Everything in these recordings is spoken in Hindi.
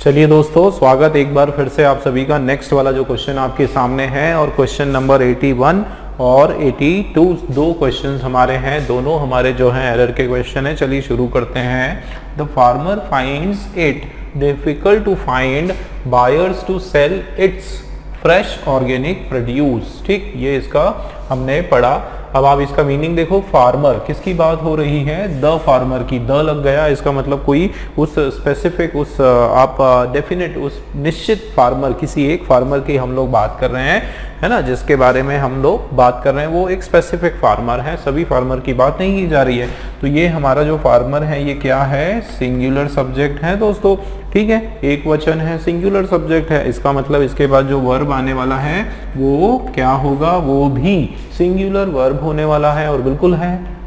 चलिए दोस्तों, स्वागत एक बार फिर से आप सभी का। नेक्स्ट वाला जो क्वेश्चन आपके सामने है और क्वेश्चन नंबर 81 और 82 दो क्वेश्चंस हमारे हैं, दोनों हमारे जो हैं एरर के क्वेश्चन है। चलिए शुरू करते हैं। The farmer finds it difficult to find buyers to sell its fresh organic produce. ठीक, ये इसका हमने पढ़ा। अब आप इसका मीनिंग देखो। फार्मर, किसकी बात हो रही है? द फार्मर की। द लग गया, इसका मतलब कोई उस स्पेसिफिक, उस आप डेफिनेट, उस निश्चित फार्मर, किसी एक फार्मर की हम लोग बात कर रहे हैं, है ना, जिसके बारे में हम लोग बात कर रहे हैं वो एक स्पेसिफिक फार्मर है, सभी फार्मर की बात नहीं की जा रही है। तो ये हमारा जो फार्मर है ये क्या है? सिंगुलर सब्जेक्ट है दोस्तों। ठीक है, एक वचन है, सिंगुलर सब्जेक्ट है। इसका मतलब इसके बाद जो वर्ब आने वाला है वो क्या होगा? वो भी सिंगुलर वर्ब होने वाला है, और बिल्कुल है।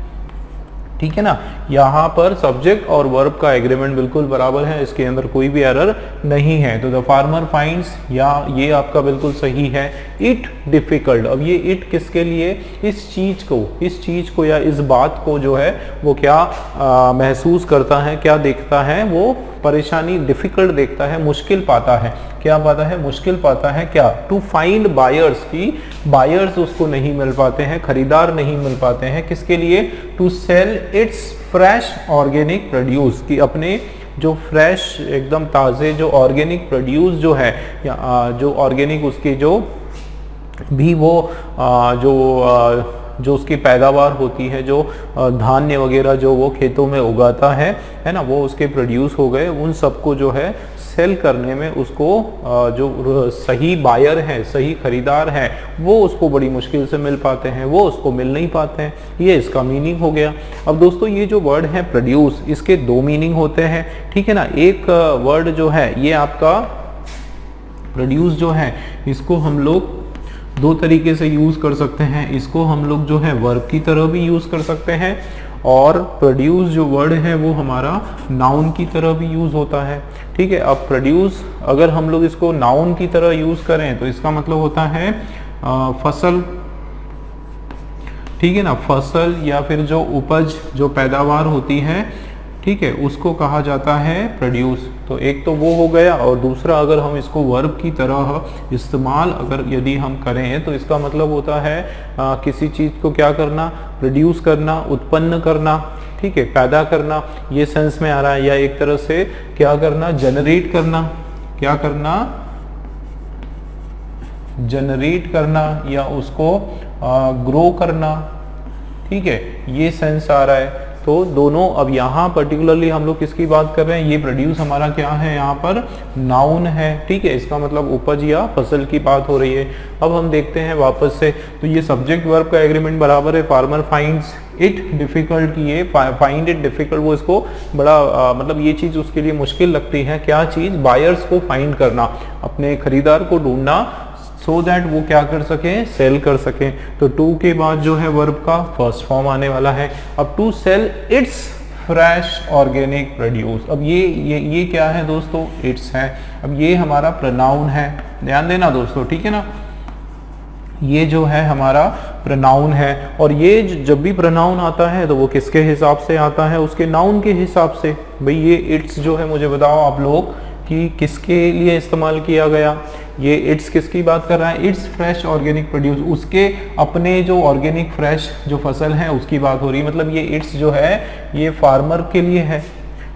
ठीक है ना, यहाँ पर सब्जेक्ट और वर्ब का एग्रीमेंट बिल्कुल बराबर है, इसके अंदर कोई भी एरर नहीं है। तो द फार्मर फाइंड्स, या ये आपका बिल्कुल सही है। इट डिफिकल्ट, अब ये इट किसके लिए? इस चीज को या इस बात को जो है वो क्या महसूस करता है, क्या देखता है? वो परेशानी, डिफिकल्ट देखता है, मुश्किल पाता है। क्या पाता है? मुश्किल पाता है। क्या? टू फाइंड बायर्स, की बायर्स उसको नहीं मिल पाते हैं, खरीदार नहीं मिल पाते हैं। किसके लिए? To sell its fresh organic produce, की अपने जो फ्रेश, एकदम ताज़े जो ऑर्गेनिक प्रोड्यूस जो है, या जो ऑर्गेनिक उसकी जो भी वो जो उसकी पैदावार होती है, जो धान्य वगैरह जो वो खेतों में उगाता है ना, वो उसके प्रोड्यूस हो गए, उन सबको जो है सेल करने में उसको जो सही बायर है, सही खरीदार है, वो उसको बड़ी मुश्किल से मिल पाते हैं, वो उसको मिल नहीं पाते हैं। ये इसका मीनिंग हो गया। अब दोस्तों ये जो वर्ड है प्रोड्यूस, इसके दो मीनिंग होते हैं। ठीक है ना, एक वर्ड जो है ये आपका प्रोड्यूस जो है, इसको हम लोग दो तरीके से यूज कर सकते हैं। इसको हम लोग जो है वर्ब की तरह भी यूज कर सकते हैं, और प्रोड्यूस जो वर्ड है वो हमारा नाउन की तरह भी यूज होता है। ठीक है, अब प्रोड्यूस अगर हम लोग इसको नाउन की तरह यूज करें तो इसका मतलब होता है फसल। ठीक है ना, फसल या फिर जो उपज, जो पैदावार होती है, ठीक है, उसको कहा जाता है प्रोड्यूस। तो एक तो वो हो गया, और दूसरा अगर हम इसको वर्ब की तरह इस्तेमाल अगर यदि हम करें तो इसका मतलब होता है किसी चीज़ को क्या करना? प्रोड्यूस करना, उत्पन्न करना। ठीक है, पैदा करना, ये सेंस में आ रहा है। या एक तरह से क्या करना? जनरेट करना। क्या करना? जनरेट करना, या उसको ग्रो करना। ठीक है, ये सेंस आ रहा है। तो दोनों, अब यहाँ पर्टिकुलरली हम लोग किसकी बात कर रहे हैं? ये प्रोड्यूस हमारा क्या है? यहाँ पर नाउन है। ठीक है, इसका मतलब उपज या फसल की बात हो रही है। अब हम देखते हैं वापस से, तो ये सब्जेक्ट वर्ब का एग्रीमेंट बराबर है। फार्मर फाइंड्स इट डिफिकल्ट, की ये फाइंड इट डिफिकल्ट, वो इसको बड़ा मतलब ये चीज़ उसके लिए मुश्किल लगती है। क्या चीज़? बायर्स को फाइंड करना, अपने खरीदार को ढूंढना, सो दैट वो क्या कर सके? सेल कर सके। तो टू के बाद जो है वर्ब का फर्स्ट फॉर्म आने वाला है। अब to sell its fresh organic produce. अब ये क्या है दोस्तों? इट्स है। अब ये हमारा प्रोनाउन है, ध्यान देना दोस्तों। ठीक है ना, ये जो है हमारा प्रोनाउन है, और ये जब भी प्रोनाउन आता है तो वो किसके हिसाब से आता है? उसके नाउन के हिसाब से। भाई ये इट्स जो है, मुझे बताओ आप लोग कि किसके लिए इस्तेमाल किया गया? ये इट्स किसकी बात कर रहा है? इट्स फ्रेश ऑर्गेनिक प्रोड्यूस, उसके अपने जो ऑर्गेनिक फ्रेश जो फसल है उसकी बात हो रही है। मतलब ये इट्स जो है ये फार्मर के लिए है।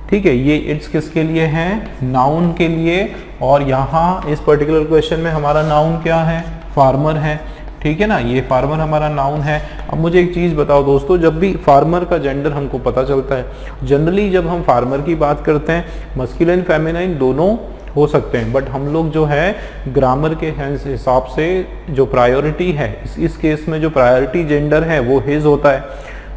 ठीक है, ये इट्स किसके लिए है? नाउन के लिए। और यहाँ इस पर्टिकुलर क्वेश्चन में हमारा नाउन क्या है? फार्मर है। ठीक है ना, ये फार्मर हमारा नाउन है। अब मुझे एक चीज़ बताओ दोस्तों, जब भी फार्मर का जेंडर हमको पता चलता है, जनरली जब हम फार्मर की बात करते हैं मस्कुलिन फेमिनाइन दोनों हो सकते हैं, बट हम लोग जो है ग्रामर के हिसाब से जो प्रायोरिटी है, इस केस में जो प्रायोरिटी जेंडर है वो हिज होता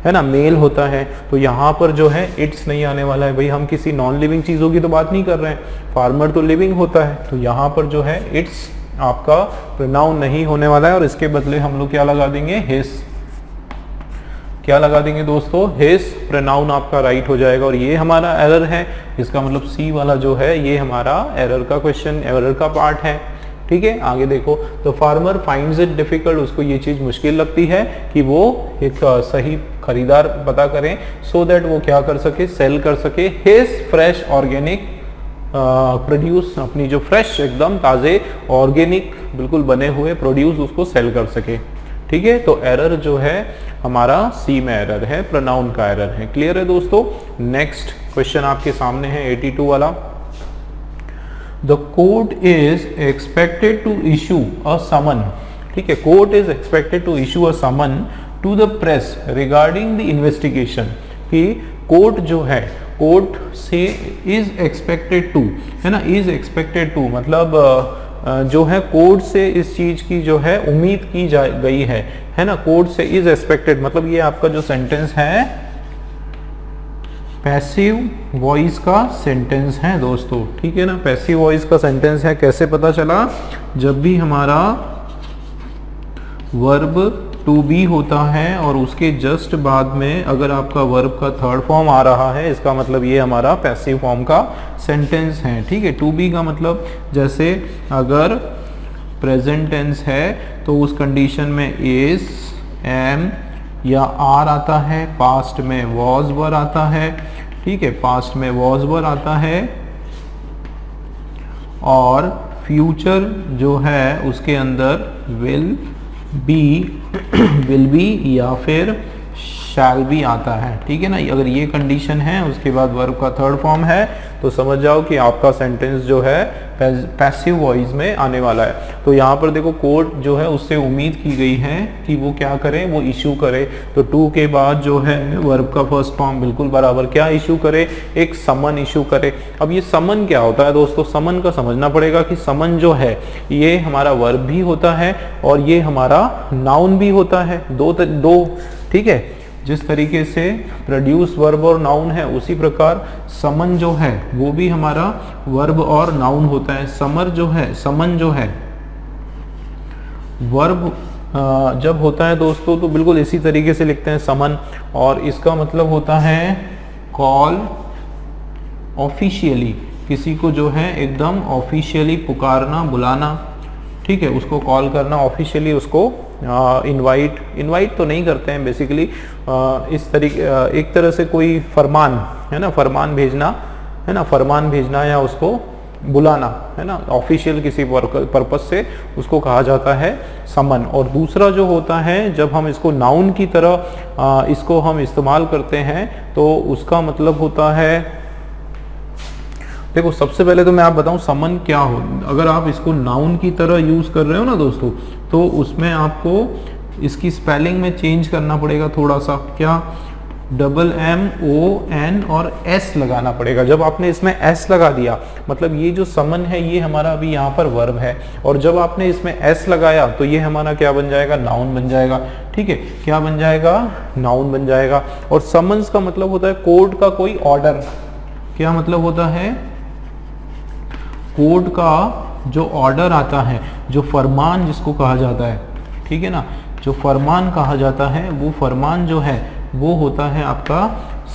है ना, मेल होता है। तो यहाँ पर जो है इट्स नहीं आने वाला है। भाई हम किसी नॉन लिविंग चीज़ों की तो बात नहीं कर रहे हैं, फार्मर तो लिविंग होता है। तो यहाँ पर जो है इट्स आपका प्रोनाउन नहीं होने वाला है, और इसके बदले हम लोग क्या लगा देंगे? हिज। क्या लगा देंगे दोस्तों? हिज प्रोनाउन आपका राइट हो जाएगा। और ये हमारा एरर है, इसका मतलब सी वाला जो है ये हमारा एरर का क्वेश्चन, एरर का पार्ट है। ठीक है, आगे देखो। तो फार्मर फाइंड्स इट डिफिकल्ट, उसको ये चीज मुश्किल लगती है कि वो एक सही खरीदार पता करें, सो दैट वो क्या कर सके? सेल कर सके हिज फ्रेश ऑर्गेनिक प्रोड्यूस, अपनी जो फ्रेश एकदम ताज़े ऑर्गेनिक बिल्कुल बने हुए प्रोड्यूस उसको सेल कर सके। ठीक है, तो एरर जो है हमारा सी में एरर है, प्रोनाउन का एरर है। क्लियर है दोस्तों। नेक्स्ट क्वेश्चन आपके सामने है 82 वाला। The court is expected to issue a summon. ठीक है, court is expected to issue a summon to the press regarding the investigation. कि कोर्ट जो है, कोर्ट से इज एक्सपेक्टेड टू, है ना, इज एक्सपेक्टेड टू मतलब जो है कोर्ट से इस चीज की जो है उम्मीद की जा गई है ना। कोर्ट से इज एक्सपेक्टेड मतलब ये आपका जो सेंटेंस है पैसिव वॉइस का सेंटेंस है दोस्तों। ठीक है ना, पैसिव वॉइस का सेंटेंस है। कैसे पता चला? जब भी हमारा वर्ब टू बी होता है और उसके जस्ट बाद में अगर आपका वर्ब का थर्ड फॉर्म आ रहा है, इसका मतलब ये हमारा पैसिव फॉर्म का सेंटेंस है। ठीक है, टू बी का मतलब जैसे अगर प्रेजेंट टेंस है तो उस कंडीशन में इज, एम या आर आता है, पास्ट में वॉज वर आता है। ठीक है, पास्ट में वॉज वर आता है और फ्यूचर जो है उसके अंदर विल बी या फिर शैल बी आता है। ठीक है ना, अगर ये कंडीशन है उसके बाद वर्ब का थर्ड फॉर्म है तो समझ जाओ कि आपका सेंटेंस जो है पैसिव वॉइस में आने वाला है। तो यहाँ पर देखो कोर्ट जो है उससे उम्मीद की गई है कि वो क्या करे, वो इशू करे। तो टू के बाद जो है वर्ब का फर्स्ट फॉर्म बिल्कुल बराबर क्या इशू करे, एक समन इशू करे। अब ये समन क्या होता है दोस्तों? समन का समझना पड़ेगा कि समन जो है ये हमारा वर्ब भी होता है और ये हमारा नाउन भी होता है। दो ठीक है, जिस तरीके से प्रोड्यूस वर्ब और नाउन है उसी प्रकार समन जो है वो भी हमारा वर्ब और नाउन होता है। समन जो है वर्ब जब होता है दोस्तों तो बिल्कुल इसी तरीके से लिखते हैं समन, और इसका मतलब होता है कॉल ऑफिशियली, किसी को जो है एकदम ऑफिशियली पुकारना, बुलाना। ठीक है, उसको कॉल करना ऑफिशियली, उसको इनवाइट तो नहीं करते हैं बेसिकली, इस तरीके एक तरह से कोई फरमान है ना, फरमान भेजना है ना, फरमान भेजना या उसको बुलाना है ना, ऑफिशियल किसी पर्पस से उसको कहा जाता है समन। और दूसरा जो होता है जब हम इसको नाउन की तरह इसको हम इस्तेमाल करते हैं तो उसका मतलब होता है, देखो सबसे पहले तो मैं आप बताऊं समन क्या हो। अगर आप इसको नाउन की तरह यूज कर रहे हो ना दोस्तों तो उसमें आपको इसकी स्पेलिंग में चेंज करना पड़ेगा थोड़ा सा। क्या? डबल एम ओ एन और एस लगाना पड़ेगा। जब आपने इसमें एस लगा दिया मतलब ये जो समन है ये हमारा अभी यहाँ पर वर्ब है, और जब आपने इसमें एस लगाया तो ये हमारा क्या बन जाएगा? नाउन बन जाएगा। ठीक है, क्या बन जाएगा? नाउन बन जाएगा। और समन्स का मतलब होता है कोर्ट का कोई ऑर्डर। क्या मतलब होता है? कोर्ट का जो ऑर्डर आता है, जो फरमान जिसको कहा जाता है, ठीक है ना, जो फरमान कहा जाता है वो फरमान जो है वो होता है आपका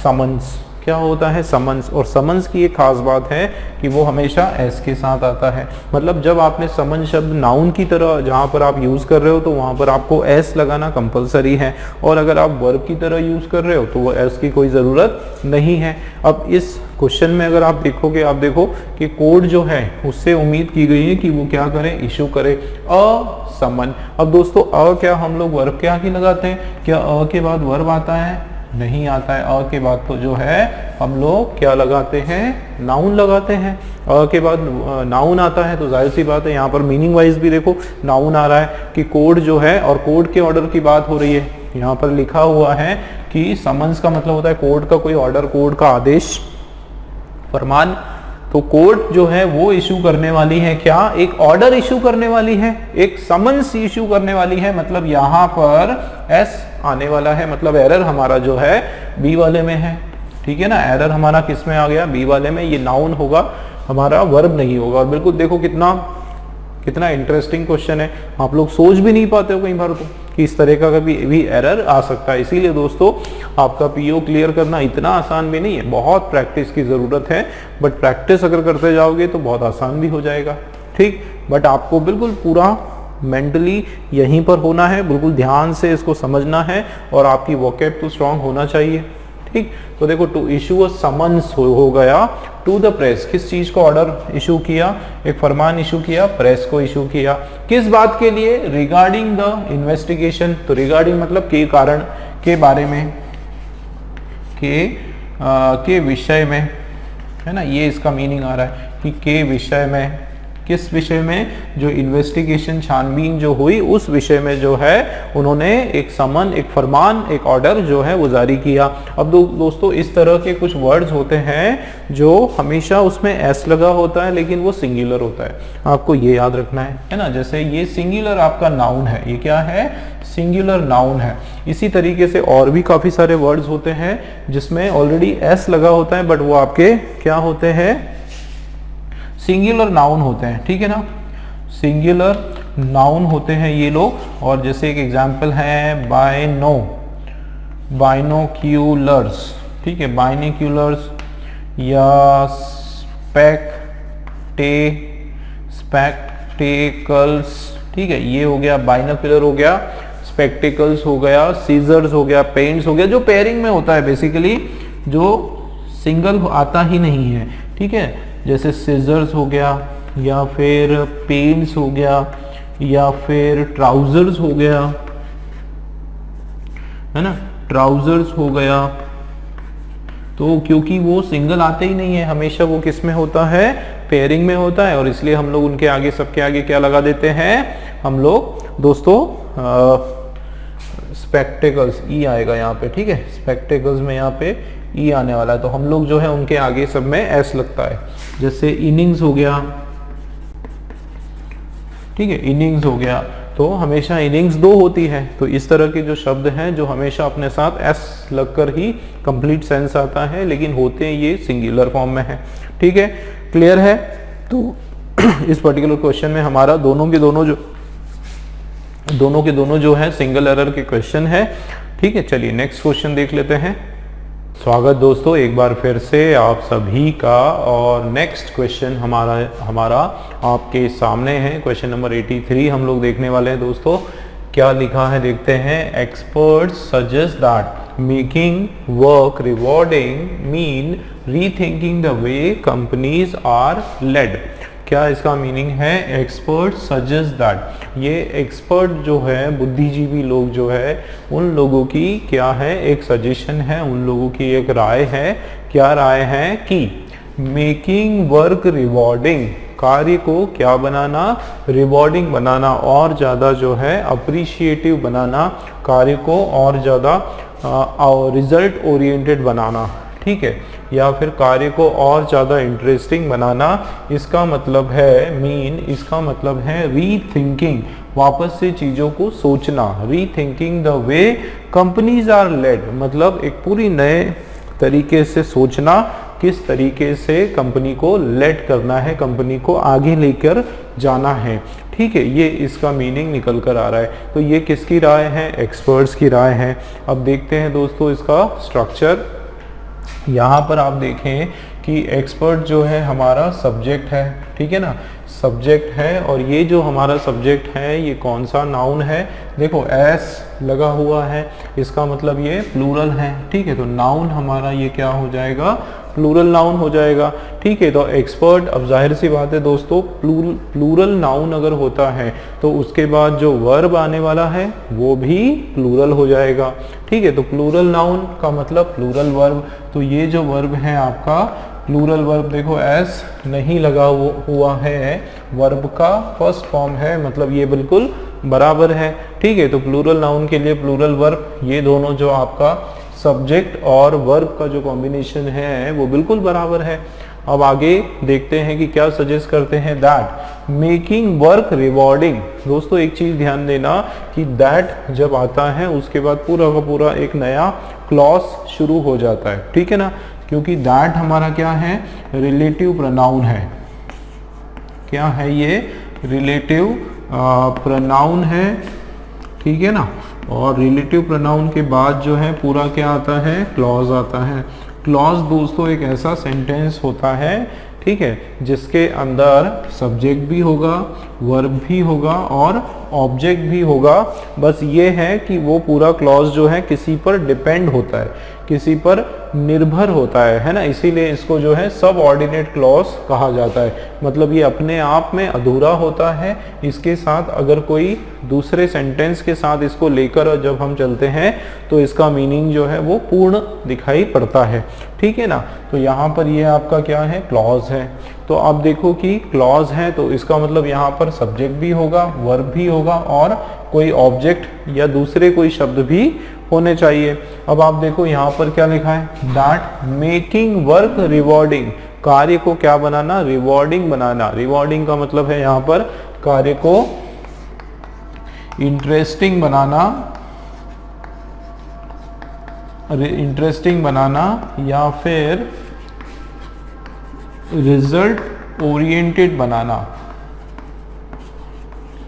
समन्स। क्या होता है? समन्स। और समन्स की एक खास बात है कि वो हमेशा एस के साथ आता है। मतलब जब आपने समन शब्द नाउन की तरह जहाँ पर आप यूज़ कर रहे हो तो वहाँ पर आपको एस लगाना कंपलसरी है, और अगर आप वर्ब की तरह यूज़ कर रहे हो तो वो एस की कोई ज़रूरत नहीं है। अब इस क्वेश्चन में अगर आप देखोगे, आप देखो कि कोर्ट जो है उससे उम्मीद की गई है कि वो क्या करे? इशू करे अ समन। अब दोस्तों क्या हम लोग वर्ब के आगे लगाते हैं? क्या के बाद वर्ब आता है? नहीं आता है। के बाद तो जो है हम लोग क्या लगाते हैं? नाउन लगाते हैं। के बाद नाउन आता है तो जाहिर सी बात है यहाँ पर मीनिंग वाइज भी देखो नाउन आ रहा है कि कोर्ट जो है, और कोर्ट के ऑर्डर की बात हो रही है। यहाँ पर लिखा हुआ है कि समन्स का मतलब होता है कोर्ट का कोई ऑर्डर, कोर्ट का आदेश, फरमान। तो कोर्ट जो है वो इशू करने वाली है क्या? एक ऑर्डर इशू करने वाली है, एक समन्स इशू करने वाली है। मतलब यहाँ पर एस आने वाला है, मतलब एरर हमारा जो है बी वाले में है। ठीक है ना, एरर हमारा किस में आ गया? बी वाले में। ये नाउन होगा हमारा, वर्ब नहीं होगा। और बिल्कुल देखो कितना इंटरेस्टिंग क्वेश्चन है। आप लोग सोच भी नहीं पाते हो कई बार तो कि इस तरह का कभी भी एरर आ सकता है। इसीलिए दोस्तों आपका पीओ क्लियर करना इतना आसान भी नहीं है, बहुत प्रैक्टिस की ज़रूरत है। बट प्रैक्टिस अगर करते जाओगे तो बहुत आसान भी हो जाएगा। ठीक, बट आपको बिल्कुल पूरा मेंटली यहीं पर होना है, बिल्कुल ध्यान से इसको समझना है, और आपकी वोकैब तो स्ट्रांग होना चाहिए। ठीक। ठीक। तो देखो टू इशू अ समन्स हो गया टू द प्रेस, किस चीज को ऑर्डर इशू किया, एक फरमान इशू किया, प्रेस को इशू किया, किस बात के लिए, रिगार्डिंग द इन्वेस्टिगेशन। तो रिगार्डिंग मतलब के कारण, के बारे में, के विषय में, है ना, ये इसका मीनिंग आ रहा है कि के विषय में, किस विषय में, जो इन्वेस्टिगेशन छानबीन जो हुई उस विषय में जो है उन्होंने एक समन, एक फरमान, एक ऑर्डर जो है वो जारी किया। अब दोस्तों इस तरह के कुछ वर्ड्स होते हैं जो हमेशा उसमें एस लगा होता है लेकिन वो सिंगुलर होता है, आपको ये याद रखना है ना। जैसे ये सिंगुलर आपका नाउन है, ये क्या है, सिंगुलर नाउन है। इसी तरीके से और भी काफी सारे वर्ड्स होते हैं जिसमें ऑलरेडी एस लगा होता है बट वो आपके क्या होते हैं, सिंगुलर नाउन होते हैं, ठीक है ना, सिंगुलर नाउन होते हैं ये लोग। और जैसे एक एग्जांपल है बाइनोक्यूलर्स, ठीक है, बाइनोक्यूलर्स या स्पेक्टेकल्स, ठीक है, ये हो गया बाइनोक्यूलर हो गया, स्पेक्टेकल्स हो गया, सीजर्स हो गया, पेंट्स हो गया, जो पेयरिंग में होता है बेसिकली, जो सिंगल आता ही नहीं है, ठीक है, जैसे सीजर्स हो गया या फिर पेंट्स हो गया या फिर ट्राउजर्स हो गया, है ना, ट्राउजर्स हो गया। तो क्योंकि वो सिंगल आते ही नहीं है, हमेशा वो किस में होता है, पेयरिंग में होता है, और इसलिए हम लोग उनके आगे, सबके आगे क्या लगा देते हैं हम लोग दोस्तों, स्पेक्टेकल्स, ई आएगा यहाँ पे, ठीक है, स्पेक्टेकल्स में यहाँ पे ई आने वाला है, तो हम लोग जो है उनके आगे सब में एस लगता है। जैसे इनिंग्स हो गया, ठीक है, इनिंग्स हो गया, तो हमेशा इनिंग्स दो होती है, तो इस तरह के जो शब्द हैं जो हमेशा अपने साथ एस लगकर ही कंप्लीट सेंस आता है, लेकिन होते ये सिंगुलर फॉर्म में है, ठीक है, क्लियर है। तो इस पर्टिकुलर क्वेश्चन में हमारा दोनों के दोनों जो है सिंगल एरर के क्वेश्चन है, ठीक है। चलिए नेक्स्ट क्वेश्चन देख लेते हैं। स्वागत दोस्तों एक बार फिर से आप सभी का, और नेक्स्ट क्वेश्चन हमारा आपके सामने है, क्वेश्चन नंबर 83 हम लोग देखने वाले हैं दोस्तों। क्या लिखा है देखते हैं। Experts suggest that making work rewarding mean rethinking the way companies are led. क्या इसका मीनिंग है, एक्सपर्ट सजेस्ट दैट, ये एक्सपर्ट जो है, बुद्धिजीवी लोग जो है, उन लोगों की क्या है, एक सजेशन है, उन लोगों की एक राय है। क्या राय है कि मेकिंग वर्क रिवॉर्डिंग, कार्य को क्या बनाना, रिवॉर्डिंग बनाना, और ज़्यादा जो है अप्रिशिएटिव बनाना, कार्य को और ज़्यादा रिजल्ट ओरिएंटेड बनाना, ठीक है, या फिर कार्य को और ज़्यादा इंटरेस्टिंग बनाना। इसका मतलब है इसका मतलब है रीथिंकिंग, वापस से चीज़ों को सोचना, rethinking the way companies are led, मतलब एक पूरी नए तरीके से सोचना, किस तरीके से कंपनी को लेड करना है, कंपनी को आगे लेकर जाना है, ठीक है, ये इसका मीनिंग निकल कर आ रहा है। तो ये किसकी राय है, एक्सपर्ट्स की राय है। अब देखते हैं दोस्तों इसका स्ट्रक्चर। यहाँ पर आप देखें कि एक्सपर्ट जो है हमारा सब्जेक्ट है, ठीक है ना, सब्जेक्ट है, और ये जो हमारा सब्जेक्ट है ये कौन सा नाउन है, देखो एस लगा हुआ है, इसका मतलब ये प्लूरल है, ठीक है, तो नाउन हमारा ये क्या हो जाएगा, प्लूरल नाउन हो जाएगा, ठीक है। तो एक्सपर्ट, अब जाहिर सी बात है दोस्तों, प्लूरल नाउन अगर होता है तो उसके बाद जो वर्ब आने वाला है वो भी प्लूरल हो जाएगा, ठीक है। तो प्लूरल नाउन का मतलब प्लूरल वर्ब, तो ये जो वर्ब है आपका प्लूरल वर्ब, देखो एस नहीं लगा हुआ है, वर्ब का फर्स्ट फॉर्म है, मतलब ये बिल्कुल बराबर है, ठीक है। तो प्लूरल नाउन के लिए प्लूरल वर्ब, ये दोनों जो आपका सब्जेक्ट और वर्ब का जो कॉम्बिनेशन है वो बिल्कुल बराबर है। अब आगे देखते हैं कि क्या सजेस्ट करते हैं, दैट मेकिंग वर्क रिवॉर्डिंग। दोस्तों एक चीज ध्यान देना कि दैट जब आता है उसके बाद पूरा का पूरा एक नया क्लॉज शुरू हो जाता है, ठीक है ना, क्योंकि दैट हमारा क्या है, रिलेटिव प्रोनाउन है। क्या है ये, रिलेटिव प्रोनाउन है, ठीक है ना, और रिलेटिव प्रोनाउन के बाद जो है पूरा क्या आता है, क्लॉज आता है। क्लॉज दोस्तों एक ऐसा सेंटेंस होता है, ठीक है, जिसके अंदर सब्जेक्ट भी होगा, वर्ब भी होगा और ऑब्जेक्ट भी होगा। बस ये है कि वो पूरा क्लॉज जो है किसी पर डिपेंड होता है, किसी पर निर्भर होता है ना, इसीलिए इसको जो है सब ऑर्डिनेट क्लॉज कहा जाता है। मतलब ये अपने आप में अधूरा होता है, इसके साथ अगर कोई दूसरे सेंटेंस के साथ इसको लेकर जब हम चलते हैं तो इसका मीनिंग जो है वो पूर्ण दिखाई पड़ता है, ठीक है ना। तो यहाँ पर ये आपका क्या है, क्लॉज है। तो अब देखो कि क्लॉज है तो इसका मतलब यहाँ पर सब्जेक्ट भी होगा, वर्ब भी होगा और कोई ऑब्जेक्ट या दूसरे कोई शब्द भी होने चाहिए। अब आप देखो यहाँ पर क्या लिखा है, दैट मेकिंग वर्क रिवॉर्डिंग, कार्य को क्या बनाना, रिवॉर्डिंग बनाना। रिवॉर्डिंग का मतलब है यहाँ पर कार्य को इंटरेस्टिंग बनाना, इंटरेस्टिंग बनाना या फिर रिजल्ट ओरिएंटेड बनाना,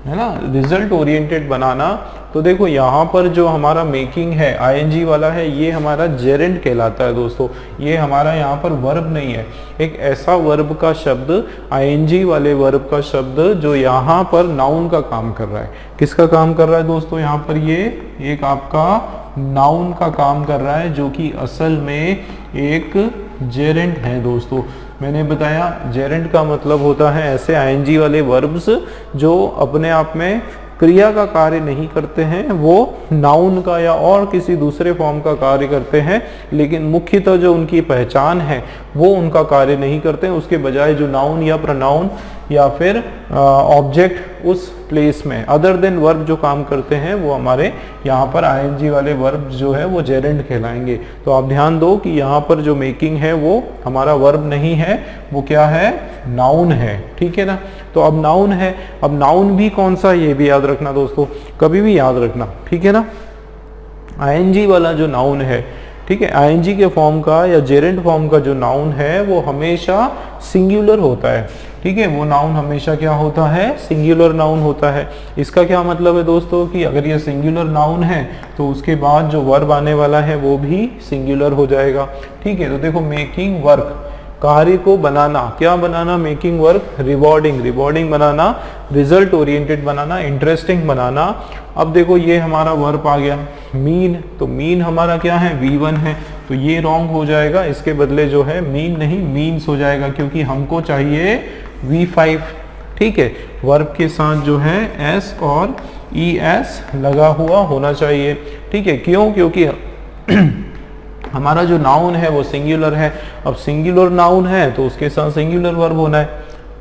है ना, रिजल्ट ओरिएंटेड बनाना। तो देखो यहाँ पर जो हमारा मेकिंग है आईएनजी वाला है, ये हमारा जेरेंड कहलाता है दोस्तों। ये हमारा यहाँ पर वर्ब नहीं है, एक ऐसा वर्ब का शब्द, आईएनजी वाले वर्ब का शब्द जो यहाँ पर नाउन का काम कर रहा है। किसका काम कर रहा है दोस्तों, यहाँ पर ये एक आपका नाउन का काम कर रहा है, जो कि असल में एक जेरेंट है दोस्तों। मैंने बताया जेरेंट का मतलब होता है ऐसे आईएनजी वाले वर्ब्स जो अपने आप में क्रिया का कार्य नहीं करते हैं, वो नाउन का या और किसी दूसरे फॉर्म का कार्य करते हैं, लेकिन मुख्यतः जो उनकी पहचान है वो उनका कार्य नहीं करते हैं। उसके बजाय जो नाउन या प्रोनाउन या फिर ऑब्जेक्ट उस प्लेस में अदर देन वर्ब जो काम करते हैं वो हमारे यहाँ पर आईएनजी वाले वर्ब जो है वो जेरेंड कहलाएंगे। तो आप ध्यान दो कि यहाँ पर जो मेकिंग है वो हमारा वर्ब नहीं है, वो क्या है, नाउन है, ठीक है ना। तो अब नाउन है, अब नाउन भी कौन सा, ये भी याद रखना दोस्तों, कभी भी याद रखना, ठीक है ना। आईएनजी वाला जो नाउन है, ठीक है, आईएनजी के फॉर्म का या जेरेंट फॉर्म का जो नाउन है वो हमेशा सिंगुलर होता है, ठीक है। वो नाउन हमेशा क्या होता है, सिंगुलर नाउन होता है। इसका क्या मतलब है दोस्तों कि अगर ये सिंगुलर नाउन है तो उसके बाद जो वर्ब आने वाला है वो भी सिंगुलर हो जाएगा, ठीक है। तो देखो मेकिंग वर्क, कार्य को बनाना, क्या बनाना, मेकिंग वर्क रिवॉर्डिंग, रिवॉर्डिंग बनाना, रिजल्ट ओरिएंटेड बनाना, इंटरेस्टिंग बनाना। अब देखो ये हमारा वर्ब आ गया मीन, तो मीन हमारा क्या है, V1 है, तो ये रॉन्ग हो जाएगा, इसके बदले जो है मीन नहीं मीन्स हो जाएगा, क्योंकि हमको चाहिए V5, ठीक है। वर्ब के साथ जो है S और ES लगा हुआ होना चाहिए, ठीक है। क्यों, क्योंकि हमारा जो नाउन है वो सिंगुलर है। अब सिंगुलर नाउन है तो उसके साथ सिंगुलर वर्ब होना है,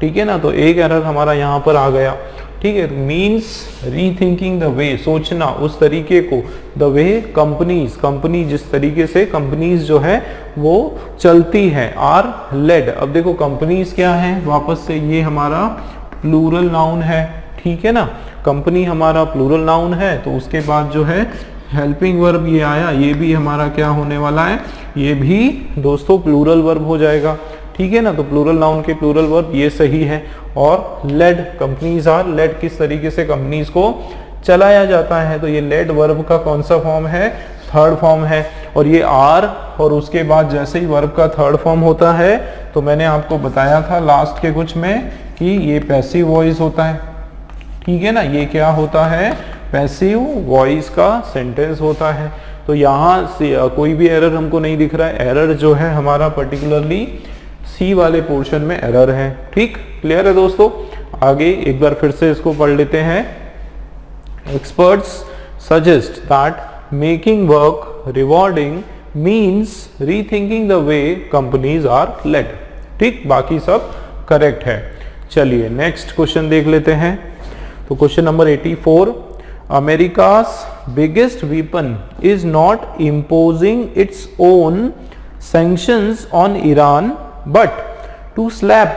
ठीक है ना। तो एक एरर हमारा यहाँ पर आ गया, ठीक है। मीन्स रीथिंकिंग द वे, सोचना उस तरीके को, द वे कंपनीज, कंपनी जिस तरीके से कंपनीज जो है वो चलती है, आर लेड। अब देखो कंपनीज क्या है, वापस से ये हमारा प्लूरल नाउन है, ठीक है ना। कंपनी हमारा प्लूरल नाउन है, तो उसके बाद जो है हेल्पिंग वर्ब ये आया, ये भी हमारा क्या होने वाला है, ये भी दोस्तों प्लूरल वर्ब हो जाएगा, ठीक है ना। तो प्लूरल नाउन के प्लूरल वर्ब ये सही है। और लेड, कंपनीज आर लेड, किस तरीके से कंपनीज को चलाया जाता है, तो ये लेड वर्ब का कौन सा फॉर्म है, थर्ड फॉर्म है। और ये आर और उसके बाद जैसे ही वर्ब का थर्ड फॉर्म होता है तो मैंने आपको बताया था लास्ट के कुछ में कि ये पैसिव वॉइस होता है, ठीक है ना। ये क्या होता है, पैसिव वॉइस का सेंटेंस होता है। तो यहाँ से कोई भी एरर हमको नहीं दिख रहा है, एरर जो है हमारा पर्टिकुलरली सी वाले पोर्शन में एरर है, ठीक, क्लियर है दोस्तों। आगे एक बार फिर से इसको पढ़ लेते हैं। Experts suggest that making work rewarding means rethinking the way companies are led, ठीक, बाकी सब करेक्ट है। चलिए नेक्स्ट क्वेश्चन देख लेते हैं। तो question number 84, America's biggest weapon is not imposing its own sanctions on Iran, but to slap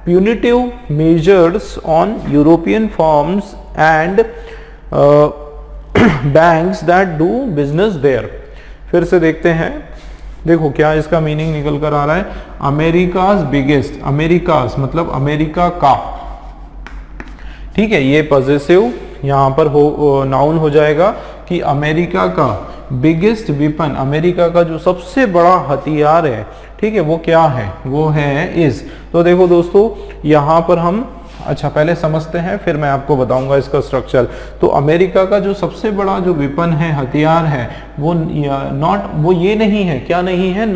punitive measures on European firms and banks that do business there। फिर से देखते हैं, देखो क्या इसका मीनिंग निकल कर आ रहा है। अमेरिकाज बिगेस्ट, अमेरिकाज मतलब अमेरिका का, ठीक है, ये पॉजिटिव यहाँ पर हो नाउन हो जाएगा कि अमेरिका का बिगेस्ट वेपन, अमेरिका का जो सबसे बड़ा हथियार है, ठीक है, वो क्या है, वो है इज। तो देखो दोस्तों यहाँ पर हम, अच्छा पहले समझते हैं फिर मैं आपको बताऊंगा इसका स्ट्रक्चर। तो अमेरिका का जो सबसे बड़ा जो वेपन है, हथियार है, वो ये नहीं है, क्या नहीं है,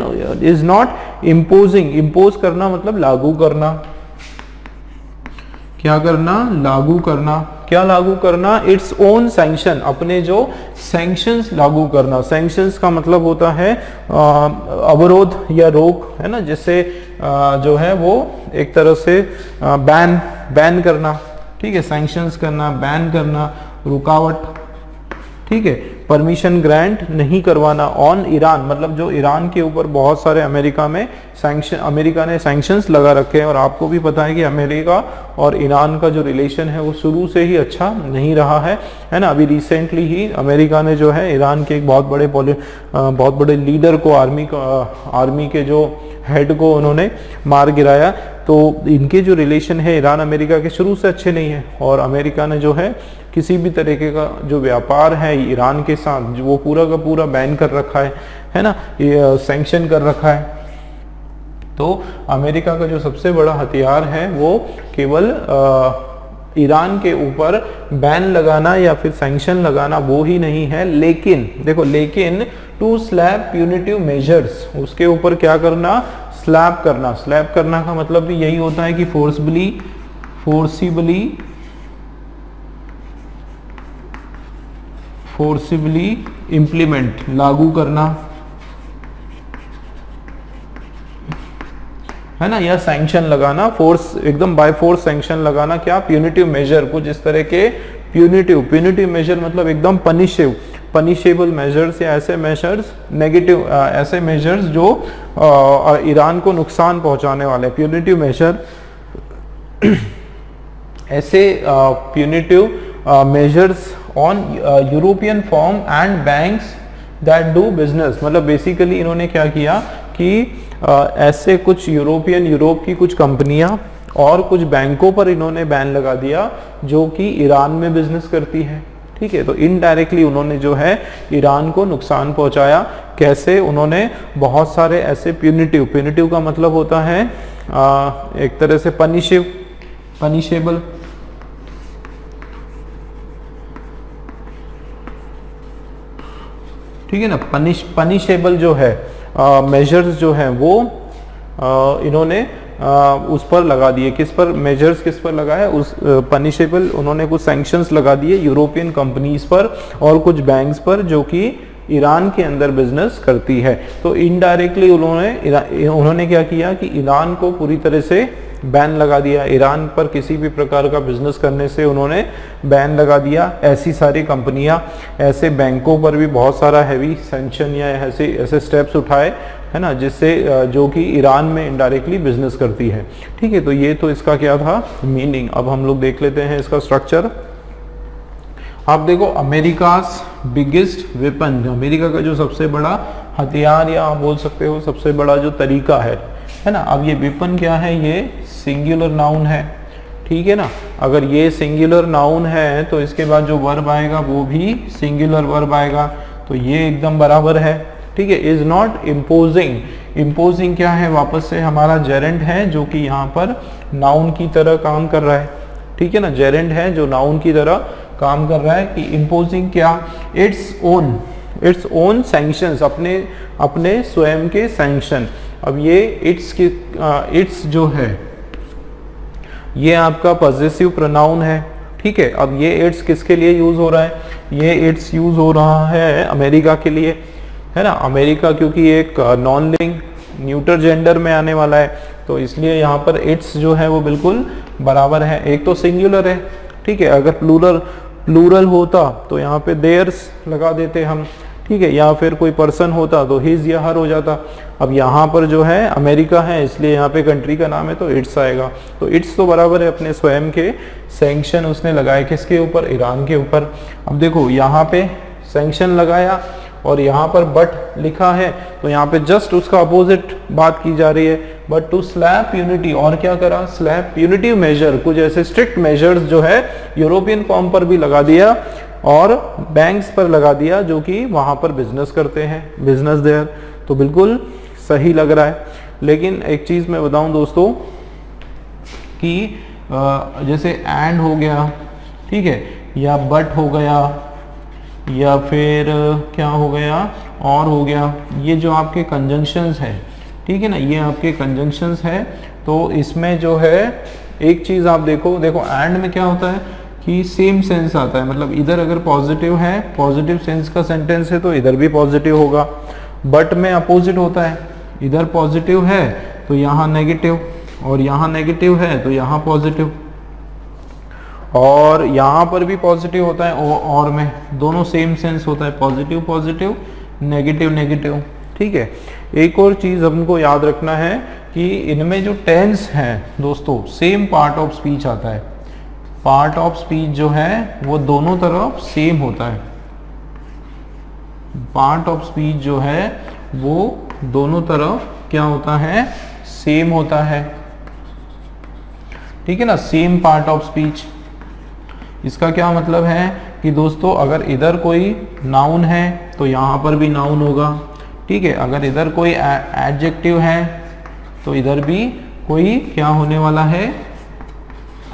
इज नॉट इम्पोजिंग। इम्पोज करना मतलब लागू करना, क्या करना, लागू करना। क्या लागू करना, इट्स ओन सैंक्शन, अपने जो सैंक्शंस लागू करना। सैंक्शंस का मतलब होता है अवरोध या रोक, है ना, जिससे जो है वो एक तरह से बैन करना, ठीक है, सैंक्शंस करना, बैन करना, रुकावट, ठीक है, परमिशन ग्रांट नहीं करवाना ऑन ईरान, मतलब जो ईरान के ऊपर बहुत सारे अमेरिका ने सैंक्शंस लगा रखे हैं। और आपको भी पता है कि अमेरिका और ईरान का जो रिलेशन है वो शुरू से ही अच्छा नहीं रहा है ना। अभी रिसेंटली ही अमेरिका ने जो है ईरान के एक बहुत बड़े लीडर को, आर्मी के जो हेड को उन्होंने मार गिराया। तो इनके जो रिलेशन है ईरान अमेरिका के शुरू से अच्छे नहीं है, और अमेरिका ने जो है किसी भी तरीके का जो व्यापार है ईरान के साथ वो पूरा का पूरा बैन कर रखा है ना, सैंक्शन कर रखा है। तो अमेरिका का जो सबसे बड़ा हथियार है वो केवल ईरान के ऊपर बैन लगाना या फिर सैंक्शन लगाना वो ही नहीं है, लेकिन देखो, लेकिन टू स्लैब प्यूनिटिव मेजर्स, उसके ऊपर क्या करना, स्लैब करना। स्लैब करना का मतलब भी यही होता है कि फोर्सिबली इंप्लीमेंट, लागू करना, है ना, या सैंक्शन लगाना, फोर्स, एकदम बाय फोर्स सैंक्शन लगाना। क्या, प्यूनिटिव मेजर, कुछ इस तरह के प्यूनिटिव मेजर मतलब एकदम पनिशेबल मेजर्स, या ऐसे मेजर्स नेगेटिव, ऐसे मेजर्स जो ईरान को नुकसान पहुंचाने वाले। प्यूनिटिव मेजर ऐसे punitive measures on European firm and banks that do business, मतलब बेसिकली इन्होंने क्या किया कि ऐसे कुछ यूरोप की कुछ कंपनियां और कुछ बैंकों पर इन्होंने बैन लगा दिया जो कि ईरान में बिजनेस करती है, ठीक है। तो इनडायरेक्टली उन्होंने जो है ईरान को नुकसान पहुंचाया। कैसे, उन्होंने बहुत सारे ऐसे प्यूनिटिव का मतलब होता है एक तरह से पनिशेबल, ठीक है ना, पनिशेबल जो है मेजर्स जो हैं वो इन्होंने उस पर लगा दिए। किस पर, मेजर्स किस पर लगा है, उस पनिशेबल, उन्होंने कुछ सैंक्शंस लगा दिए यूरोपियन कंपनीज पर और कुछ बैंक्स पर जो कि ईरान के अंदर बिजनेस करती है। तो इनडायरेक्टली उन्होंने क्या किया कि ईरान को पूरी तरह से बैन लगा दिया, ईरान पर किसी भी प्रकार का बिजनेस करने से उन्होंने बैन लगा दिया। ऐसी सारी कंपनियां, ऐसे बैंकों पर भी बहुत सारा हैवी सैंक्शन या ऐसे स्टेप्स उठाए, है ना, जिससे जो कि ईरान में इनडायरेक्टली बिजनेस करती है, ठीक है। तो ये तो इसका क्या था मीनिंग। अब हम लोग देख लेते हैं इसका स्ट्रक्चर। आप देखो, अमेरिकास बिगेस्ट वेपन, अमेरिका का जो सबसे बड़ा हथियार या आप बोल सकते हो सबसे बड़ा जो तरीका है ना। अब ये वेपन क्या है, ये सिंगुलर नाउन है, ठीक है ना। अगर ये सिंगुलर नाउन है तो इसके बाद जो वर्ब आएगा वो भी सिंगुलर वर्ब आएगा, तो ये एकदम बराबर है, ठीक है। इज नॉट इम्पोजिंग क्या है, वापस से हमारा जेरेंड है जो कि यहाँ पर नाउन की तरह काम कर रहा है, ठीक है ना। जेरेंड है जो नाउन की तरह काम कर रहा है। कि इम्पोजिंग क्या, इट्स ओन सैंक्शंस, अपने स्वयं के सैंक्शन। अब ये इट्स जो है ये आपका पॉजेसिव प्रोनाउन है, ठीक है। अब ये इट्स किसके लिए यूज हो रहा है, ये इट्स यूज हो रहा है अमेरिका के लिए, है ना। अमेरिका क्योंकि एक नॉन लिंग न्यूटर जेंडर में आने वाला है, तो इसलिए यहाँ पर इट्स जो है वो बिल्कुल बराबर है। एक तो सिंगुलर है, ठीक है। अगर प्लूरल होता तो यहाँ पे देयर्स लगा देते हम, ठीक है, या फिर कोई पर्सन होता तो हिज या हर हो जाता। अब यहाँ पर जो है अमेरिका है इसलिए यहाँ पे कंट्री का नाम है तो इट्स आएगा। तो इट्स तो बराबर है अपने स्वयं के सैंक्शन उसने लगाए, किसके ऊपर, ईरान के ऊपर। अब देखो यहाँ पे सैंक्शन लगाया और यहाँ पर बट लिखा है, तो यहाँ पे जस्ट उसका अपोजिट बात की जा रही है। बट टू स्लैब प्यूनिटी, और क्या करा, स्लैब प्यूनिटिव मेजर, कुछ ऐसे स्ट्रिक्ट मेजर्स जो है यूरोपियन फॉर्म पर भी लगा दिया और बैंक्स पर लगा दिया जो कि वहां पर बिजनेस करते हैं, बिजनेस देयर। तो बिल्कुल सही लग रहा है। लेकिन एक चीज़ मैं बताऊं दोस्तों कि जैसे एंड हो गया, ठीक है, या बट हो गया, या फिर क्या हो गया, और हो गया, ये जो आपके कंजंक्शंस है, ठीक है ना, ये आपके कंजंक्शंस है। तो इसमें जो है एक चीज़ आप देखो एंड में क्या होता है कि सेम सेंस आता है, मतलब इधर अगर पॉजिटिव है, पॉजिटिव सेंस का सेंटेंस है तो इधर भी पॉजिटिव होगा। बट में अपोजिट होता है, इधर पॉजिटिव है तो यहाँ नेगेटिव, और यहाँ नेगेटिव है तो यहाँ पॉजिटिव, और यहाँ पर भी पॉजिटिव होता है और में, दोनों सेम सेंस होता है, पॉजिटिव पॉजिटिव, नेगेटिव नेगेटिव, ठीक है। एक और चीज़ हमको याद रखना है कि इनमें जो टेंस है दोस्तों, सेम पार्ट ऑफ स्पीच आता है। पार्ट ऑफ स्पीच जो है वो दोनों तरफ सेम होता है, पार्ट ऑफ स्पीच जो है वो दोनों तरफ क्या होता है, सेम होता है, ठीक है ना, सेम पार्ट ऑफ स्पीच। इसका क्या मतलब है कि दोस्तों अगर इधर कोई नाउन है तो यहाँ पर भी नाउन होगा, ठीक है, अगर इधर कोई एडजेक्टिव है तो इधर भी कोई क्या होने वाला है,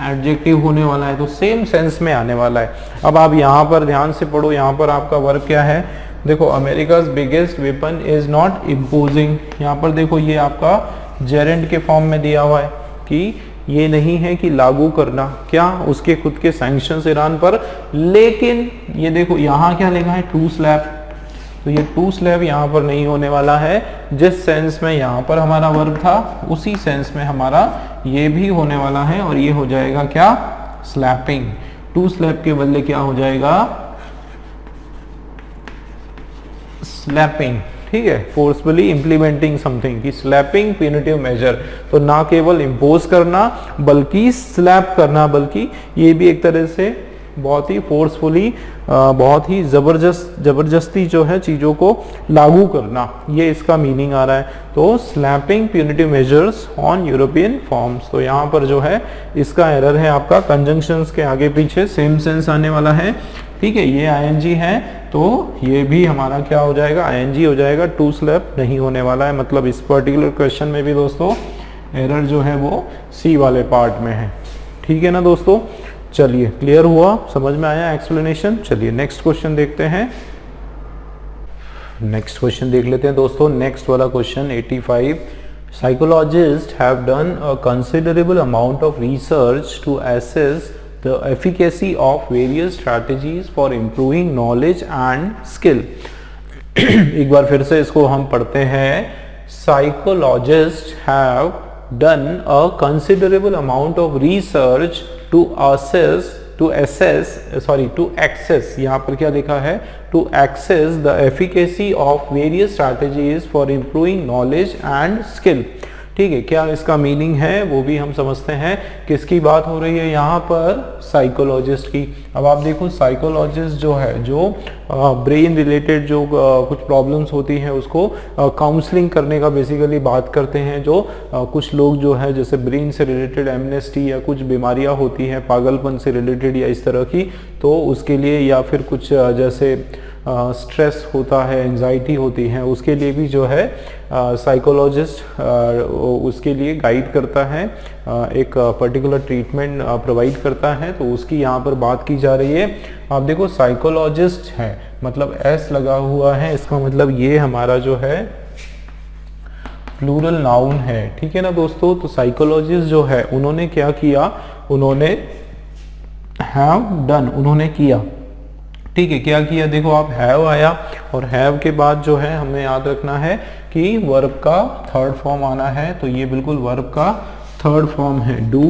एडजेक्टिव होने वाला है, तो सेम सेंस में आने वाला है। अब आप यहाँ पर ध्यान से पढ़ो, यहाँ पर आपका वर्ब क्या है, देखो America's biggest weapon is not imposing, यहाँ पर देखो ये आपका जेरेंड के फॉर्म में दिया हुआ है कि ये नहीं है कि लागू करना क्या उसके खुद के सैंक्शंस ईरान पर, लेकिन ये देखो यहाँ क्या लिखा है, टू स्लैप, तो ये टू स्लैप यहाँ पर नहीं होने वाला है। जिस सेंस में यहाँ पर हमारा वर्ब था उसी सेंस में हमारा ये भी होने वाला है, और ये हो जाएगा क्या, स्लैपिंग। टू स्लैप के बदले क्या हो जाएगा, स्लैपिंग, ठीक है, फोर्सफुली इंप्लीमेंटिंग समथिंग, की स्लैपिंग प्यूनिटिव मेजर, तो ना केवल इम्पोज करना बल्कि स्लैप करना, बल्कि ये भी एक तरह से बहुत ही फोर्सफुली, बहुत ही जबरदस्ती जो है चीज़ों को लागू करना, ये इसका मीनिंग आ रहा है। तो slapping punitive measures on European forms, तो यहाँ पर जो है इसका एरर है आपका, कंजंक्शंस के आगे पीछे सेम सेंस आने वाला है, ठीक है, ये आईएनजी है तो ये भी हमारा क्या हो जाएगा, आईएनजी हो जाएगा, टू स्लैप नहीं होने वाला है। मतलब इस पर्टिकुलर क्वेश्चन में भी दोस्तों एरर जो है वो सी वाले पार्ट में है, ठीक है ना दोस्तों। चलिए क्लियर हुआ, समझ में आया एक्सप्लेनेशन। चलिए नेक्स्ट क्वेश्चन देखते हैं, नेक्स्ट क्वेश्चन देख लेते हैं दोस्तों। नेक्स्ट वाला question 85, psychologist have done a considerable amount of research to assess the efficacy of various strategies for improving knowledge and skill। एक बार फिर से इसको हम पढ़ते हैं। Psychologists have done a considerable amount of research to access, यहाँ पर क्या लिखा है, to access the efficacy of various strategies for improving knowledge and skill, ठीक है। क्या इसका मीनिंग है वो भी हम समझते हैं। किसकी बात हो रही है यहाँ पर, साइकोलॉजिस्ट की। अब आप देखो साइकोलॉजिस्ट जो है, जो ब्रेन रिलेटेड जो कुछ प्रॉब्लम्स होती हैं उसको काउंसलिंग करने का बेसिकली बात करते हैं। जो कुछ लोग जो है जैसे ब्रेन से रिलेटेड एमनेस्टी या कुछ बीमारियाँ होती हैं पागलपन से रिलेटेड या इस तरह की, तो उसके लिए, या फिर कुछ जैसे स्ट्रेस होता है, एंजाइटी होती है, उसके लिए भी जो है साइकोलॉजिस्ट उसके लिए गाइड करता है, एक पर्टिकुलर ट्रीटमेंट प्रोवाइड करता है। तो उसकी यहाँ पर बात की जा रही है। आप देखो साइकोलॉजिस्ट है, मतलब एस लगा हुआ है, इसका मतलब ये हमारा जो है प्लूरल नाउन है, ठीक है ना दोस्तों। तो साइकोलॉजिस्ट जो है उन्होंने क्या किया, उन्होंने हैव डन, उन्होंने किया, ठीक है। क्या किया, देखो आप हैव आया, और हैव के बाद जो है हमें याद रखना है कि वर्ब का थर्ड फॉर्म आना है। तो ये बिल्कुल वर्ब का थर्ड फॉर्म है, डू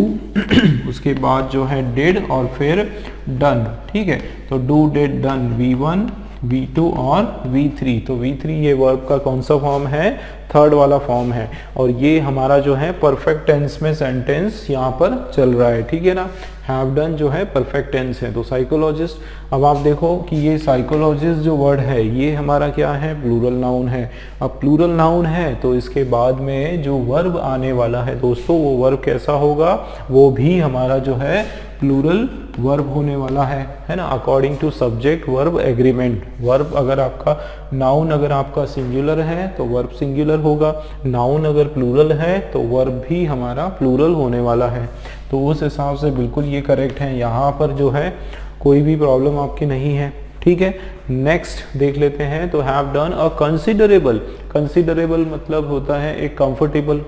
उसके बाद जो है डिड और फिर डन, ठीक है। तो do did done V1 V2 और V3। तो V3 ये वर्ब का कौन सा फॉर्म है, थर्ड वाला फॉर्म है, और ये हमारा जो है परफेक्ट टेंस में सेंटेंस यहाँ पर चल रहा है, ठीक है ना। हैव डन जो है परफेक्ट टेंस है। तो साइकोलॉजिस्ट, अब आप देखो कि ये साइकोलॉजिस्ट जो वर्ड है ये हमारा क्या है, प्लूरल नाउन है। अब प्लूरल नाउन है तो इसके बाद में जो वर्ब आने वाला है दोस्तों, वो वर्ब कैसा होगा, वो भी हमारा जो है प्लूरल वर्ब होने वाला है ना, according to subject verb agreement. Verb अगर आपका नाउन अगर आपका सिंगुलर है तो वर्ब सिंगुलर होगा, नाउन अगर प्लूरल है तो वर्ब भी हमारा प्लूरल होने वाला है। तो उस हिसाब से बिल्कुल ये करेक्ट है, यहाँ पर जो है कोई भी प्रॉब्लम आपकी नहीं है। ठीक है, नेक्स्ट देख लेते हैं। तो have done a considerable, considerable मतलब होता है एक कंफर्टेबल,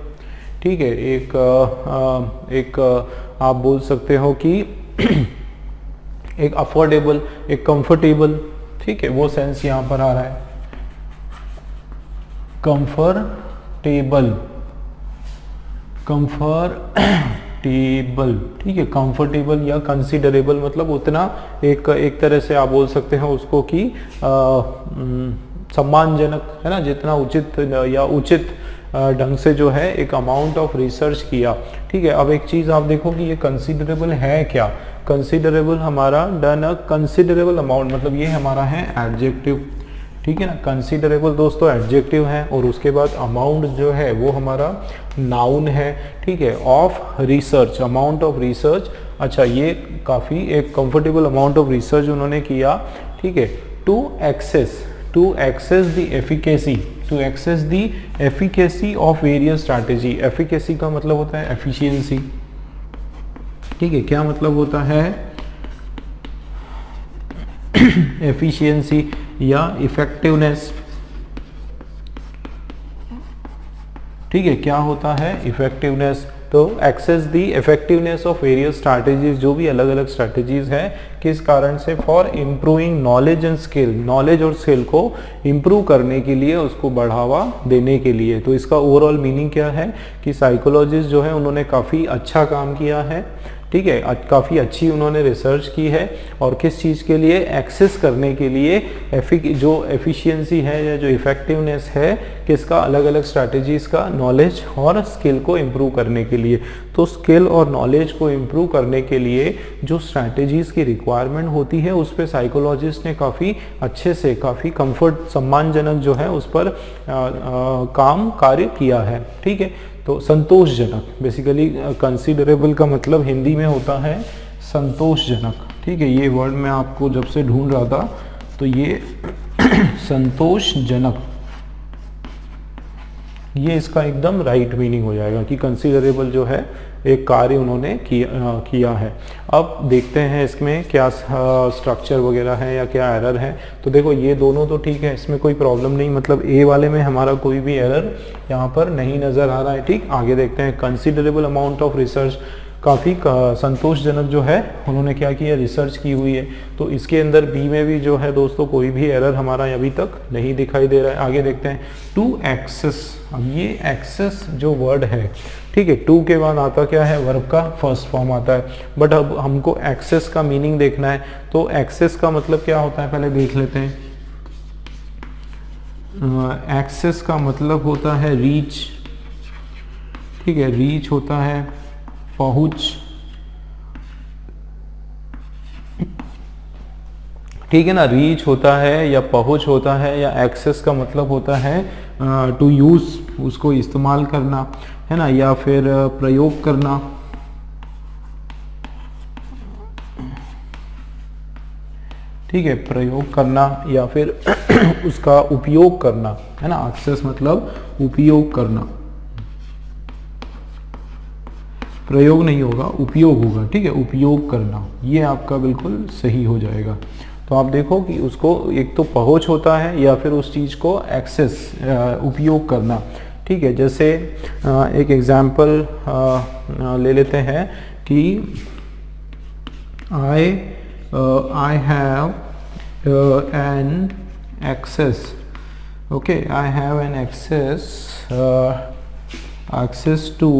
ठीक है, एक आप बोल सकते हो कि एक अफोर्डेबल, एक कंफर्टेबल, ठीक है, वो सेंस यहाँ पर आ रहा है। कंफर्टेबल, कंफर्टेबल, ठीक है, कंफर्टेबल या कंसिडरेबल मतलब उतना एक तरह से आप बोल सकते हो उसको कि सम्मानजनक है ना, जितना उचित या उचित ढंग से जो है एक अमाउंट ऑफ रिसर्च किया। ठीक है, अब एक चीज़ आप देखो कि ये कंसिडरेबल है क्या। कंसिडरेबल हमारा डन अ कंसिडरेबल अमाउंट, मतलब ये हमारा है एडजेक्टिव। ठीक है ना, कंसिडरेबल दोस्तों एडजेक्टिव है और उसके बाद अमाउंट जो है वो हमारा नाउन है। ठीक है, of research, amount of research. अच्छा, ये काफ़ी एक कंफर्टेबल अमाउंट ऑफ रिसर्च उन्होंने किया। ठीक है, to access the efficacy, to access the efficacy of various strategy. Efficacy का मतलब होता है एफिशिएंसी। ठीक है, क्या मतलब होता है एफिशिएंसी या इफेक्टिवनेस। ठीक है, क्या होता है इफेक्टिवनेस। तो access the effectiveness of various strategies, जो भी अलग अलग स्ट्रैटेजीज हैं, किस कारण से, for improving knowledge and skill, knowledge और स्किल को इम्प्रूव करने के लिए, उसको बढ़ावा देने के लिए। तो इसका ओवरऑल मीनिंग क्या है कि साइकोलॉजिस्ट जो है उन्होंने काफ़ी अच्छा काम किया है। ठीक है, काफ़ी अच्छी उन्होंने रिसर्च की है और किस चीज़ के लिए, एक्सेस करने के लिए, जो एफिशिएंसी है या जो इफ़ेक्टिवनेस है किसका, अलग अलग स्ट्रैटेजीज़ का, नॉलेज और स्किल को इम्प्रूव करने के लिए। तो स्किल और नॉलेज को इम्प्रूव करने के लिए जो स्ट्रैटेजीज़ की रिक्वायरमेंट होती है उस पर साइकोलॉजिस्ट ने काफ़ी अच्छे से, काफ़ी कंफर्ट, सम्मानजनक जो है उस पर कार्य किया है। ठीक है, तो संतोषजनक, बेसिकली कंसिडरेबल का मतलब हिंदी में होता है संतोषजनक। ठीक है, ये वर्ड मैं आपको जब से ढूंढ रहा था तो ये संतोषजनक, ये इसका एकदम राइट मीनिंग हो जाएगा कि कंसिडरेबल जो है एक कार्य उन्होंने किया है। अब देखते हैं इसमें क्या स्ट्रक्चर वगैरह है या क्या एरर है। तो देखो ये दोनों तो ठीक है, इसमें कोई प्रॉब्लम नहीं, मतलब ए वाले में हमारा कोई भी एरर यहाँ पर नहीं नज़र आ रहा है। ठीक, आगे देखते हैं। कंसिडरेबल अमाउंट ऑफ रिसर्च, काफ़ी संतोषजनक जो है उन्होंने क्या किया, रिसर्च की हुई है। तो इसके अंदर बी में भी जो है दोस्तों कोई भी एरर हमारा अभी तक नहीं दिखाई दे रहा है। आगे देखते हैं टू एक्सेस। अब ये एक्सेस जो वर्ड है, ठीक है, टू के बाद आता क्या है, वर्ब का फर्स्ट फॉर्म आता है। बट अब हमको एक्सेस का मीनिंग देखना है। तो एक्सेस का मतलब क्या होता है पहले देख लेते हैं। एक्सेस का मतलब होता है रीच। ठीक है, रीच होता है पहुंच। ठीक है ना, रीच होता है या पहुंच होता है, या एक्सेस का मतलब होता है टू यूज, उसको इस्तेमाल करना है ना, या फिर प्रयोग करना। ठीक है, प्रयोग करना या फिर उसका उपयोग करना है ना। एक्सेस मतलब उपयोग करना, प्रयोग नहीं होगा, उपयोग होगा। ठीक है, उपयोग करना, ये आपका बिल्कुल सही हो जाएगा। तो आप देखो कि उसको एक तो पहुंच होता है या फिर उस चीज़ को एक्सेस, उपयोग करना। ठीक है, जैसे एक एग्जाम्पल ले लेते हैं कि I have an access, okay, I have an access to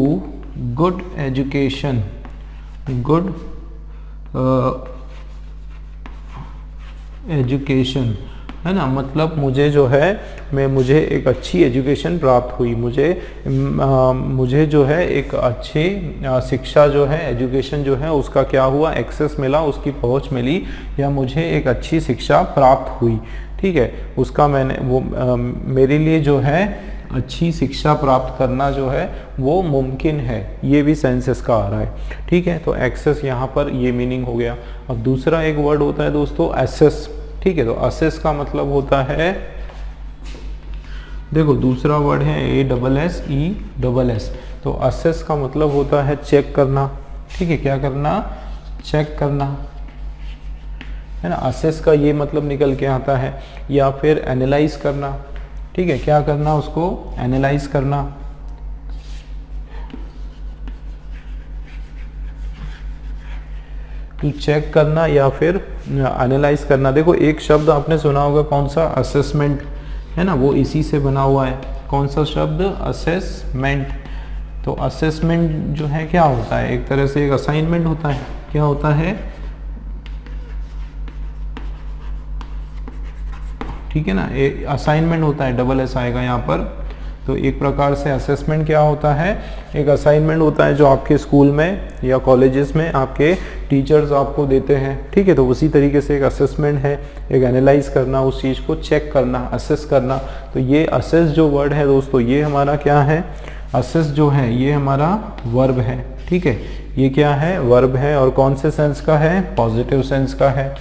good education, good education है ना। मतलब मुझे जो है, मुझे एक अच्छी एजुकेशन प्राप्त हुई, मुझे जो है एक अच्छी शिक्षा जो है, एजुकेशन जो है उसका क्या हुआ, एक्सेस मिला, उसकी पहुंच मिली, या मुझे एक अच्छी शिक्षा प्राप्त हुई। ठीक है, उसका मैंने वो मेरे लिए जो है अच्छी शिक्षा प्राप्त करना जो है वो मुमकिन है, ये भी सेंस इसका आ रहा है। ठीक है, तो एक्सेस यहाँ पर ये मीनिंग हो गया। अब दूसरा एक वर्ड होता है दोस्तों असेस। ठीक है, तो असेस का मतलब होता है, देखो दूसरा वर्ड है ASSESS। तो असेस का मतलब होता है चेक करना। ठीक है, क्या करना? चेक करना, है ना। असेस का ये मतलब निकल के आता है, या फिर एनालाइज करना। ठीक है, क्या करना? उसको एनालाइज करना। तो चेक करना या फिर एनालाइज करना। देखो एक शब्द आपने सुना होगा, कौन सा? असेसमेंट, है ना, वो इसी से बना हुआ है। कौन सा शब्द? असेसमेंट। तो असेसमेंट जो है क्या होता है? एक तरह से एक असाइनमेंट होता है। क्या होता है? ठीक है ना, एक असाइनमेंट होता है, डबल एस आएगा यहाँ पर। तो एक प्रकार से असेसमेंट क्या होता है? एक असाइनमेंट होता है जो आपके स्कूल में या कॉलेजेस में आपके टीचर्स आपको देते हैं। ठीक है, तो उसी तरीके से एक असेसमेंट है, एक एनालाइज करना, उस चीज़ को चेक करना, असेस करना। तो ये असेस जो वर्ड है दोस्तों, ये हमारा क्या है? असेस जो है ये हमारा वर्ब है। ठीक है, ये क्या है? वर्ब है, और कौन से सेंस का है? पॉजिटिव सेंस का है।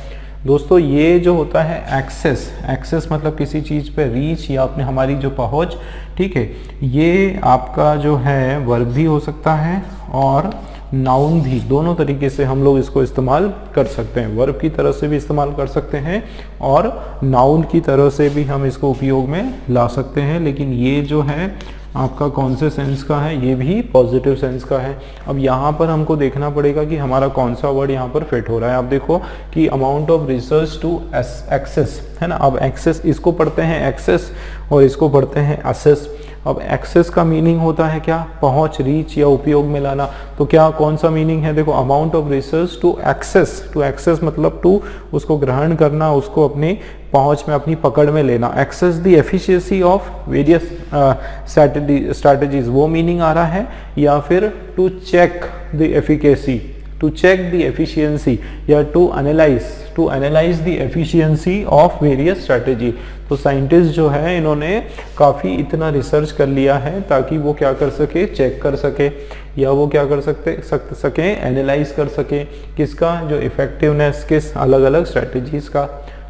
दोस्तों ये जो होता है एक्सेस, एक्सेस मतलब किसी चीज़ पे रीच या अपने हमारी जो पहुंच। ठीक है, ये आपका जो है वर्ब भी हो सकता है और नाउन भी, दोनों तरीके से हम लोग इसको इस्तेमाल कर सकते हैं। वर्ब की तरह से भी इस्तेमाल कर सकते हैं और नाउन की तरह से भी हम इसको उपयोग में ला सकते हैं। लेकिन ये जो है आपका कौन से सेंस का है? ये भी पॉजिटिव सेंस का है। अब यहाँ पर हमको देखना पड़ेगा कि हमारा कौन सा वर्ड यहाँ पर फिट हो रहा है। आप देखो कि amount of research to access, है ना। अब एक्सेस, इसको पढ़ते हैं एक्सेस और इसको पढ़ते हैं असेस। अब एक्सेस का मीनिंग होता है क्या? पहुंच, रीच या उपयोग में लाना। तो क्या कौन सा मीनिंग है? देखो amount of research to access. To access मतलब टू, उसको ग्रहण करना, उसको अपनी पहुंच में, अपनी पकड़ में लेना। Access the efficiency of various strategies, वो मीनिंग आ रहा है। या फिर to check the efficacy, to check the efficiency, या to analyse the efficiency of various strategy. तो साइंटिस्ट जो है इन्होंने काफ़ी इतना रिसर्च कर लिया है ताकि वो क्या कर सके? चेक कर सके, या वो क्या कर सके? एनालाइज कर सके किसका? जो इफेक्टिवनेस, किस अलग अलग स्ट्रैटेजीज का,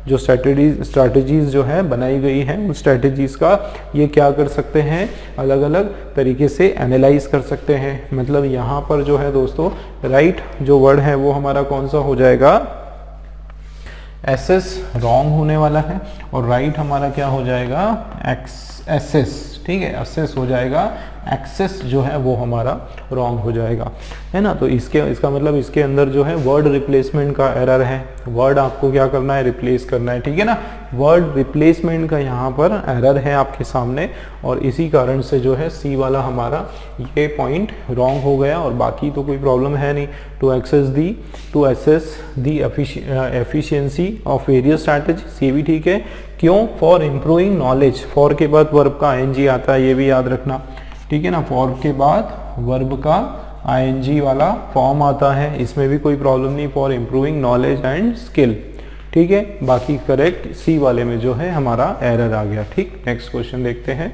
जो स्ट्रैटेजीज जो है बनाई गई हैं उन स्ट्रैटेजीज का ये क्या कर सकते हैं? अलग अलग तरीके से एनालाइज कर सकते हैं। मतलब यहाँ पर जो है दोस्तों राइट जो वर्ड है वो हमारा कौन सा हो जाएगा? एसेस रॉन्ग होने वाला है, और राइट हमारा क्या हो जाएगा? एसेस। ठीक है, असेस हो जाएगा, एक्सेस जो है वो हमारा रॉन्ग हो जाएगा, है ना। तो इसका मतलब इसके अंदर जो है वर्ड रिप्लेसमेंट का एरर है। वर्ड आपको क्या करना है? रिप्लेस करना है। ठीक है ना, वर्ड रिप्लेसमेंट का यहाँ पर एरर है आपके सामने, और इसी कारण से जो है सी वाला हमारा ये पॉइंट रॉन्ग हो गया, और बाकी तो कोई प्रॉब्लम है नहीं। To assess the efficiency of various strategies, ये भी ठीक है। क्यों? For improving knowledge. फॉर के बाद वर्ब का आईएनजी आता है, ये भी याद रखना। ठीक है ना, फॉर के बाद वर्ब का आईएनजी वाला फॉर्म आता है, इसमें भी कोई प्रॉब्लम नहीं। For improving knowledge and skill. ठीक है, बाकी करेक्ट। सी वाले में जो है हमारा एरर आ गया। ठीक, नेक्स्ट क्वेश्चन देखते हैं।